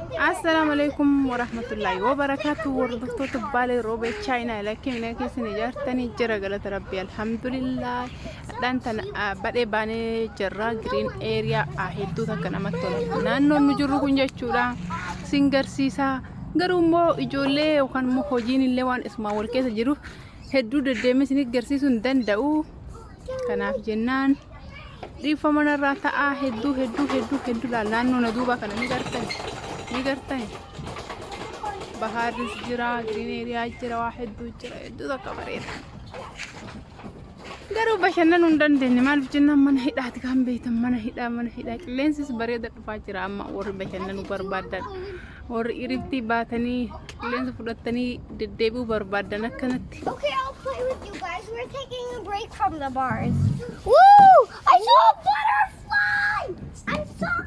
السلام عليكم ورحمة الله وبركاته. وردفتو تبالي روبي تشاينا لكن لكن سنجارتني جرى قلت ربي الحمد لله. دانتنا بدي باني جرى جرين اريا اهدو تكنا متولا نانو نجرو كنجا چورا سينجر سيسا غرومو اجولي وكان مو خوجين اللي وان اسمه وركيس جرو هدو ددمي سني غرسيسون دنداو كناف جنان ريفا من الراتا هدو لا نانو ندوبا كنا نيغرتني بحر جرا جرين اريا جرا واحد دو جرا هدو دا كبريت غرو بشنن ندندني مال بجنا من هيدات كان بيت من هيدا لينسس بريد دفاجرا اما ور بشنن بربادن ور إربتي باتني لينس فدتني ددبو بربادن كنت. Okay, I'll play with you guys. We're taking a break from the bars. Woo! I saw a butterfly. I saw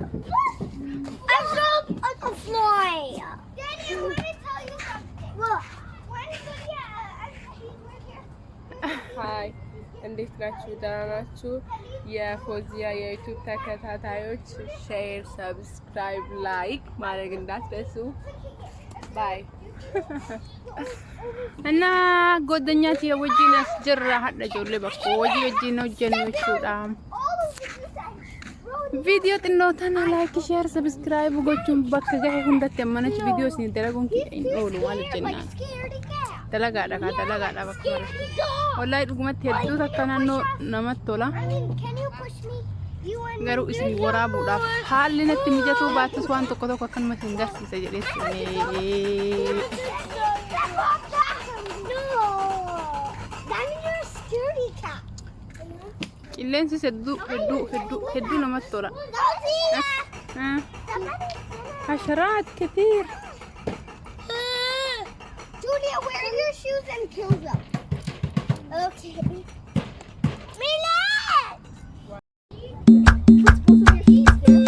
a fly. Daddy, I'm going to tell you something. Look. Hi. እንዴት ናችሁ? ደህና ናችሁ? የፎዚያ የዩቲዩብ ተከታታዮች ሼር፣ ሰብስክራይብ፣ ላይክ ማድረግ እንዳትረሱ። ባይ እና ጎደኛት የወጂናስ ጅራ ሀደ ጆሌ በኮ ወጂ ነው ጀኖቹዳ ቪዲዮ ጥኖታና ላይክ ሼር ሰብስክራይብ ጎቹን በከገ ሁንደት የመነች ቪዲዮ ሲደረጉን ኪኢንኦሉ ማለት ጀና دلقا بكبر والله رقمت هدو تكنانو نمتولا غرو اسمي ورابو دا حال لنا تمجتو باتس وان تكو كان متنغس سجلس اللينس هدو نمتولا حشرات كثير. Julia, wear your shoes and kill them. Okay. Milet! Put both of your feet there.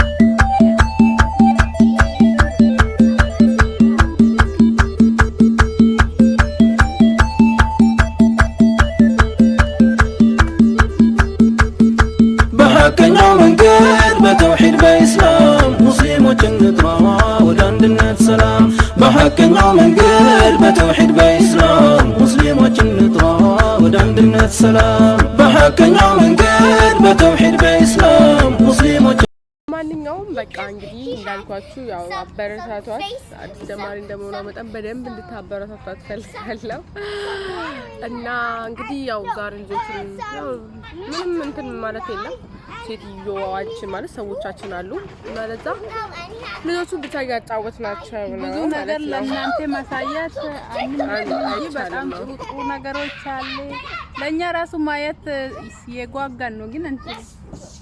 بحقنا من قلب بتوحيد بإسلام مسلم وجنة ودندنة سلام بحقنا من قلب بتوحيد بإسلام مسلم وجنة ودندنة سلام بحقنا من قلب بتوحيد بإسلام مسلم ማንኛውም በቃ እንግዲህ እንዳልኳችሁ ያው አበረታቷት አዲስ ተማሪ እንደመሆኗ መጠን በደንብ እንድታበረታቷት ፈልጋለሁ እና እንግዲህ ያው ዛሬ ልጆችን ያው ምንም እንትን ማለት የለም ሴትዮዋች ማለት ሰዎቻችን አሉ ማለዛ ልጆቹ ብቻ ያጫወትናቸው ነው ብዙ ነገር ለእናንተ ማሳያት አንቺ በጣም ጥሩ ነገሮች አለ ለኛ ራሱ ማየት የጓጓን ነው ግን አንቺ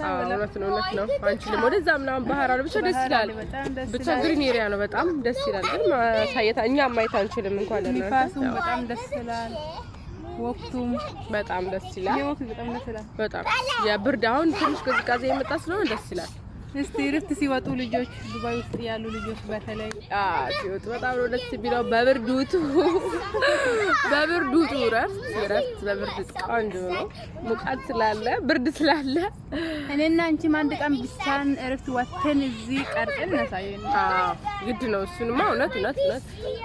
እውነት ነው አንቺ ደግሞ ወደዛ ምናምን ባህር አለ ብቻ ደስ ይላል ብቻ ግሪን ኤሪያ ነው በጣም ደስ ይላል ግን ማሳየት እኛ ማየት አንችልም እንኳን ለእናንተ ንፋሱም በጣም ደስ ይላል ወቅቱም በጣም ደስ ይላል የወቅቱ በጣም ደስ ይላል በጣም የብርድ አሁን ትንሽ ቅዝቃዜ የመጣ ስለሆነ ደስ ይላል እስቲ ረፍት ሲወጡ ልጆች ዱባይ ውስጥ ያሉ ልጆች በተለይ ሲወጡ በጣም ነው ደስ የሚለው በብርዱቱ ረፍት በብርድ ቆንጆ ነው ሙቀት ስላለ ብርድ ስላለ እኔና አንቺም አንድ ቀን ብቻን ረፍት ወተን እዚህ ቀርጠን እናሳየን ግድ ነው እሱንማ እውነት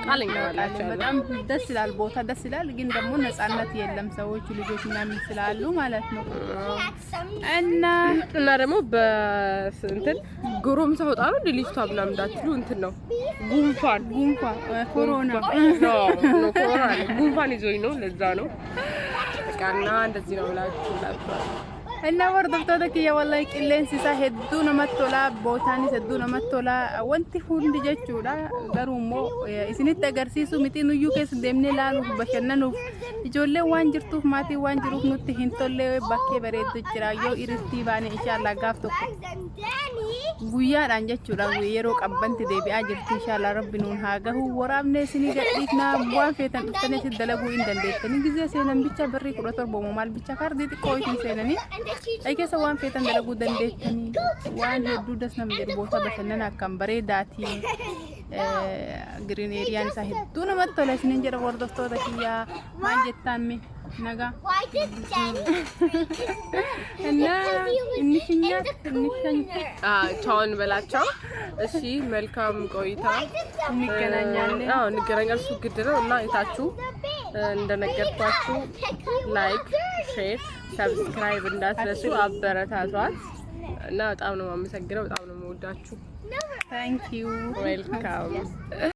ቃለኛ ዋላችሁ በጣም ደስ ይላል ቦታ ደስ ይላል ግን ደግሞ ነፃነት የለም ሰዎች ልጆች ምናምን ስላሉ ማለት ነው እና ደግሞ እንትን ጎሮም ሳውጣ ነው ልጅቷ ብላም እንዳትሉ እንትን ነው ጉንፋን ኮሮና ጉንፋን ይዞኝ ነው ለዛ ነው በቃና እንደዚህ ነው ብላችሁ እና ወርደፍቶታ ኪያ ወላሂ ቂሌንሲሳ ሄዱ ነመቶላ ቦታኒ ሄዱ ነመቶላ ወንቲ ሁንዲ ጀቹዳ ገሩሞ ኢስኒት አገርሲሱ ሚቲኑ ዩኬስ ደምኔ ላሉ በሸነኑ ኢጆሌ ዋን ጅርቱፍ ማቲ ዋን ጅሩፍ ኑት ሂንቶሌ ባኬ በሬዱ ጅራዮ ኢርስቲ ባኔ ኢንሻአላህ ጋፍቶ ጉያዳን ጀቹዳ የሮ ቀበንቲ ዴቢአ ጅርቲ ኢንሻአላህ ረቢኑን ሃገሁ ወራብኔ ሲኒ ገዲክና ዋን ፌተን ተነ ሲደለጉ እንደንደተኒ ጊዜ ሰነን ብቻ በሪ ቁረቶር ቦሞማል ብቻ ካርዲ ጥቆይት ሰነኒ አይከ ሰዋን ፌተን ደለጉ ደንደተኒ ዋን ሄዱ ደስነም ጀር ቦታ በሰነን አካም በሬዳቲ green area isa hedduu namatti tola isinin jedha hordoftoota kiyya maal jettaammi naga Why did Daddy እና እንሽኛት ቻውን በላቸው እሺ መልካም ቆይታ እንገናኛለን አዎ እንገናኛለን እሱ ግድ ነው እና አይታችሁ እንደነገርኳችሁ ላይክ ሼር ሰብስክራይብ እንዳትረሱ አበረታቷት እና በጣም ነው የማመሰግነው በጣም ነው የምወዳችሁ thank you welcome